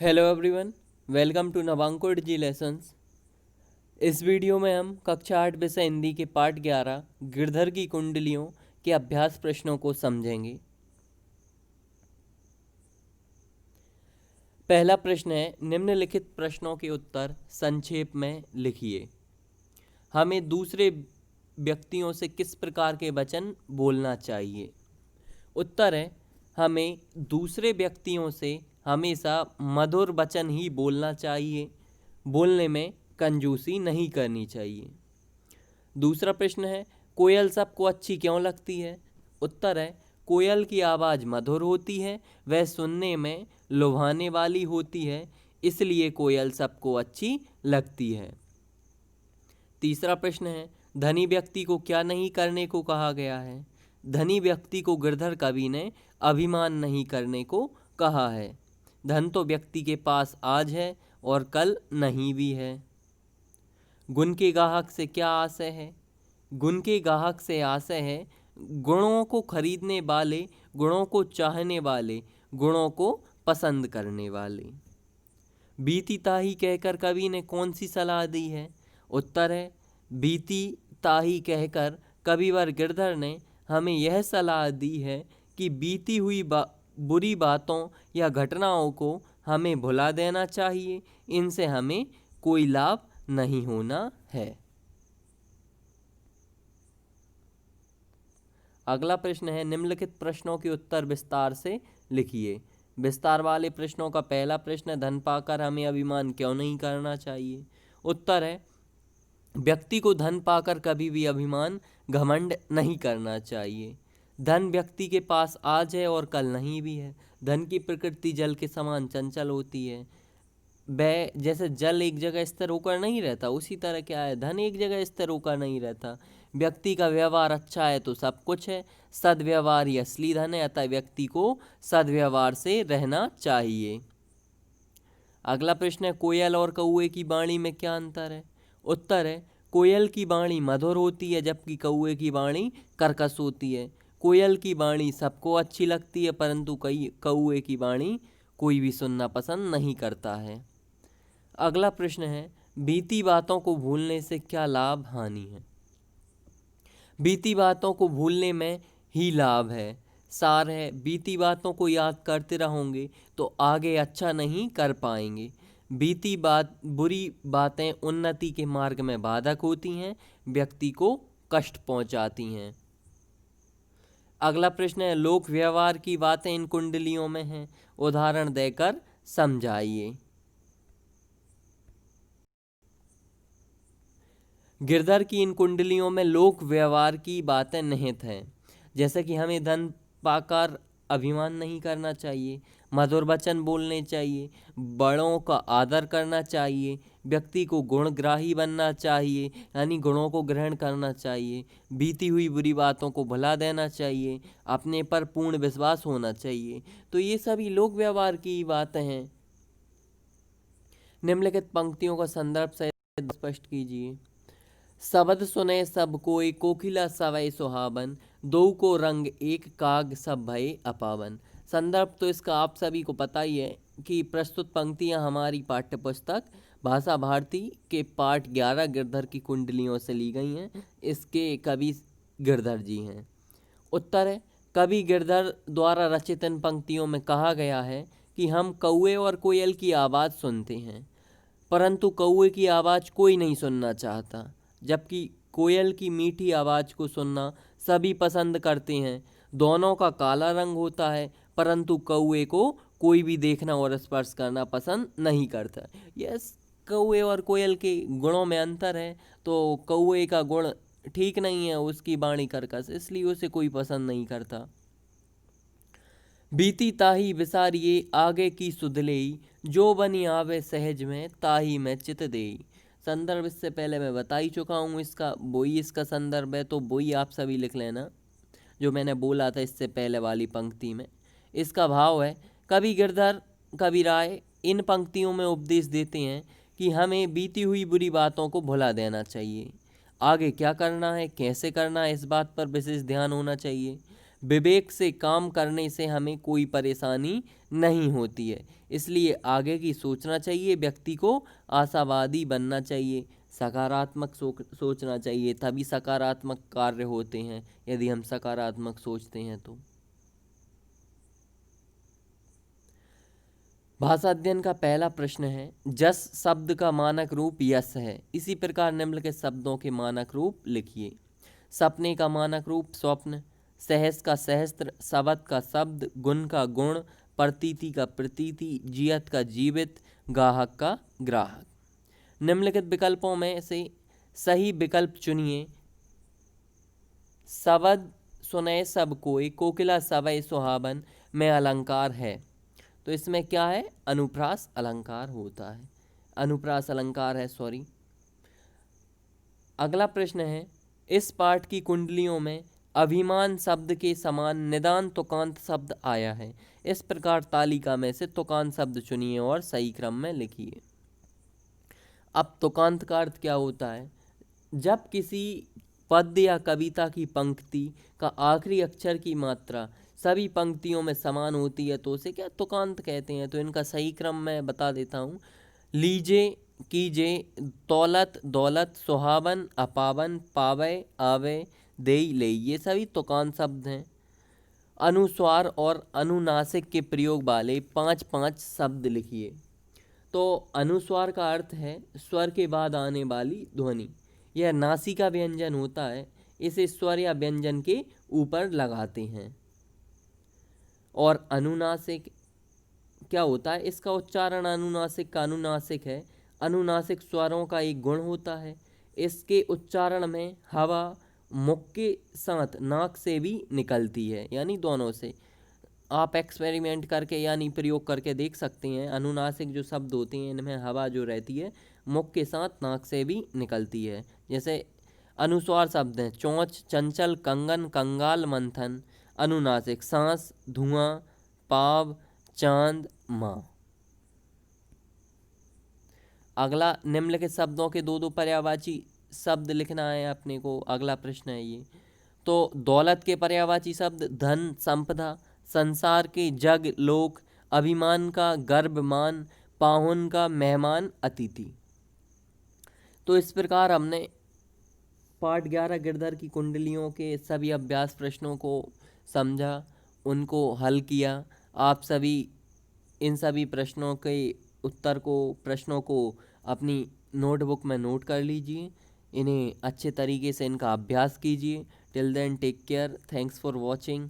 Hello everyone, welcome to Navankur ji lessons. इस video में हम कक्षा 8 विषय हिंदी के पाठ 11 गिरधर की कुंडलियों के अभ्यास प्रश्नों को समझेंगे। पहला प्रश्न है, निम्नलिखित प्रश्नों के उत्तर संक्षेप में लिखिए। हमें दूसरे व्यक्तियों से किस प्रकार के वचन बोलना चाहिए? उत्तर है, हमें दूसरे व्यक्तियों से हमेशा मधुर वचन ही बोलना चाहिए। बोलने में कंजूसी नहीं करनी चाहिए। दूसरा प्रश्न है, कोयल सबको अच्छी क्यों लगती है? उत्तर है, कोयल की आवाज़ मधुर होती है, वह सुनने में लुभाने वाली होती है, इसलिए कोयल सबको अच्छी लगती है। तीसरा प्रश्न है, धनी व्यक्ति को क्या नहीं करने को कहा गया है? धनी व्यक्ति को गिरधर कवि ने अभिमान नहीं करने को कहा है। धन तो व्यक्ति के पास आज है और कल नहीं भी है। गुण के गाहक से क्या आशय है? गुण के गाहक से आशय है गुणों को खरीदने वाले, गुणों को चाहने वाले, गुणों को पसंद करने वाले। बीती ताही कहकर कवि ने कौन सी सलाह दी है? उत्तर है, बीती ताही कहकर कविवर गिरधर ने हमें यह सलाह दी है कि बीती हुई बुरी बातों या घटनाओं को हमें भुला देना चाहिए, इनसे हमें कोई लाभ नहीं होना है। अगला प्रश्न है, निम्नलिखित प्रश्नों के उत्तर विस्तार से लिखिए। विस्तार वाले प्रश्नों का पहला प्रश्न, धन पाकर हमें अभिमान क्यों नहीं करना चाहिए? उत्तर है, व्यक्ति को धन पाकर कभी भी अभिमान घमंड नहीं करना चाहिए। धन व्यक्ति के पास आज है और कल नहीं भी है। धन की प्रकृति जल के समान चंचल होती है। वह जैसे जल एक जगह स्थिर होकर नहीं रहता, उसी तरह क्या है, धन एक जगह स्थिर होकर नहीं रहता। व्यक्ति का व्यवहार अच्छा है तो सब कुछ है। सद्व्यवहार ही असली धन है, अतः व्यक्ति को सद्व्यवहार से रहना चाहिए। अगला प्रश्न है, कोयल और कौवे की वाणी में क्या अंतर है? उत्तर है, कोयल की वाणी मधुर होती है जबकि कौवे की वाणी कर्कश होती है। कोयल की वाणी सबको अच्छी लगती है, परंतु कौवे की वाणी कोई भी सुनना पसंद नहीं करता है। अगला प्रश्न है, बीती बातों को भूलने से क्या लाभ हानि है? बीती बातों को भूलने में ही लाभ है। सार है, बीती बातों को याद करते रहोगे तो आगे अच्छा नहीं कर पाएंगे। बीती बात बुरी बातें उन्नति के मार्ग में बाधक होती हैं, व्यक्ति को कष्ट पहुंचाती हैं। अगला प्रश्न है, लोक व्यवहार की बातें इन कुंडलियों में हैं, उदाहरण देकर समझाइए। गिरधर की इन कुंडलियों में लोक व्यवहार की बातें निहित हैं, जैसे कि हमें धन पाकर अभिमान नहीं करना चाहिए, मधुर वचन बोलने चाहिए, बड़ों का आदर करना चाहिए, व्यक्ति को गुणग्राही बनना चाहिए यानी गुणों को ग्रहण करना चाहिए, बीती हुई बुरी बातों को भुला देना चाहिए, अपने पर पूर्ण विश्वास होना चाहिए। तो ये सभी लोक व्यवहार की बातें हैं। निम्नलिखित पंक्तियों का संदर्भ सहित स्पष्ट कीजिए। शब्द सुने सब कोई, कोकिला सवै सुहावन, दो को रंग एक, काग सब भये अपावन। संदर्भ तो इसका आप सभी को पता ही है कि प्रस्तुत पंक्तियां हमारी पाठ्यपुस्तक भाषा भारती के पाठ 11 गिरधर की कुंडलियों से ली गई हैं। इसके कवि गिरधर जी हैं। उत्तर है, कवि गिरधर द्वारा रचित इन पंक्तियों में कहा गया है कि हम कौवे और कोयल की आवाज़ सुनते हैं, परंतु कौवे की आवाज़ कोई नहीं सुनना चाहता, जबकि कोयल की मीठी आवाज़ को सुनना सभी पसंद करते हैं। दोनों का काला रंग होता है, परंतु कौवे को कोई भी देखना और स्पर्श करना पसंद नहीं करता। यस, कौवे और कोयल के गुणों में अंतर है, तो कौवे का गुण ठीक नहीं है, उसकी वाणी कर्कश, इसलिए उसे कोई पसंद नहीं करता। बीती ताही विसारिये आगे की सुधलेई, जो बनी आवे सहज में ताही में चित देई। संदर्भ इससे पहले मैं बता ही चुका हूँ, इसका वही इसका संदर्भ है, तो वही आप सभी लिख लेना जो मैंने बोला था इससे पहले वाली पंक्ति में। इसका भाव है, कवि गिरधर कवि राय इन पंक्तियों में उपदेश देते हैं कि हमें बीती हुई बुरी बातों को भुला देना चाहिए। आगे क्या करना है, कैसे करना है, इस बात पर विशेष ध्यान होना चाहिए। विवेक से काम करने से हमें कोई परेशानी नहीं होती है। इसलिए आगे की सोचना चाहिए, व्यक्ति को आशावादी बनना चाहिए, सकारात्मक सोचना चाहिए, तभी सकारात्मक कार्य होते हैं यदि हम सकारात्मक सोचते हैं तो। भाषा अध्ययन का पहला प्रश्न है, जस शब्द का मानक रूप यस है, इसी प्रकार निम्नलिखित शब्दों के मानक रूप लिखिए। सपने का मानक रूप स्वप्न, सहस का सहस्त्र, शब्द का शब्द, गुण का गुण, प्रतीति का प्रतीति, जियत का जीवित, ग्राहक का ग्राहक। निम्नलिखित विकल्पों में से सही विकल्प चुनिए। शब्द सुने सब कोई, कोकिला सवै सुहावन में अलंकार है, तो इसमें क्या है, अनुप्रास अलंकार होता है, अनुप्रास अलंकार है, सॉरी। अगला प्रश्न है, इस पाठ की कुंडलियों में अभिमान शब्द के समान निदान तुकांत शब्द आया है, इस प्रकार तालिका में से तुकांत शब्द चुनिए और सही क्रम में लिखिए। अब तुकांत का अर्थ क्या होता है, जब किसी पद्य या कविता की पंक्ति का आखिरी अक्षर की मात्रा सभी पंक्तियों में समान होती है तो उसे क्या तुकांत कहते हैं। तो इनका सही क्रम मैं बता देता हूँ। लीजे, कीजे, दौलत, दौलत, सुहावन, अपावन, पावे, आवे, देई, ले, ये सभी तुकांत शब्द हैं। अनुस्वार और अनुनासिक के प्रयोग वाले 5 शब्द लिखिए। तो अनुस्वार का अर्थ है स्वर के बाद आने वाली ध्वनि, यह नासिका व्यंजन होता है, इसे स्वर या व्यंजन के ऊपर लगाते हैं। और अनुनासिक क्या होता है, इसका उच्चारण अनुनासिक का अनुनासिक है, अनुनासिक स्वरों का एक गुण होता है, इसके उच्चारण में हवा मुख के साथ नाक से भी निकलती है, यानी दोनों से। आप एक्सपेरिमेंट करके यानी प्रयोग करके देख सकते हैं। अनुनासिक जो शब्द होते हैं इनमें हवा जो रहती है मुख के साथ नाक से भी निकलती है। जैसे अनुस्वार शब्द हैं चोंच, चंचल, कंगन, कंगाल, मंथन। अनुनासिक सांस, धुआं, पाव, चांद, माँ। अगला निम्नलिखित शब्दों के दो पर्यायवाची शब्द लिखना है अपने को। अगला प्रश्न है ये। तो दौलत के पर्यायवाची शब्द धन, संपदा, संसार के जग, लोक, अभिमान का गर्व, मान, पाहुन का मेहमान, अतिथि। तो इस प्रकार हमने पाठ 11 गिरधर की कुंडलियों के सभी अभ्यास प्रश्नों को समझा, उनको हल किया। आप सभी इन सभी प्रश्नों के प्रश्नों को अपनी नोटबुक में नोट कर लीजिए, इन्हें अच्छे तरीके से इनका अभ्यास कीजिए। Till then take care, thanks for watching.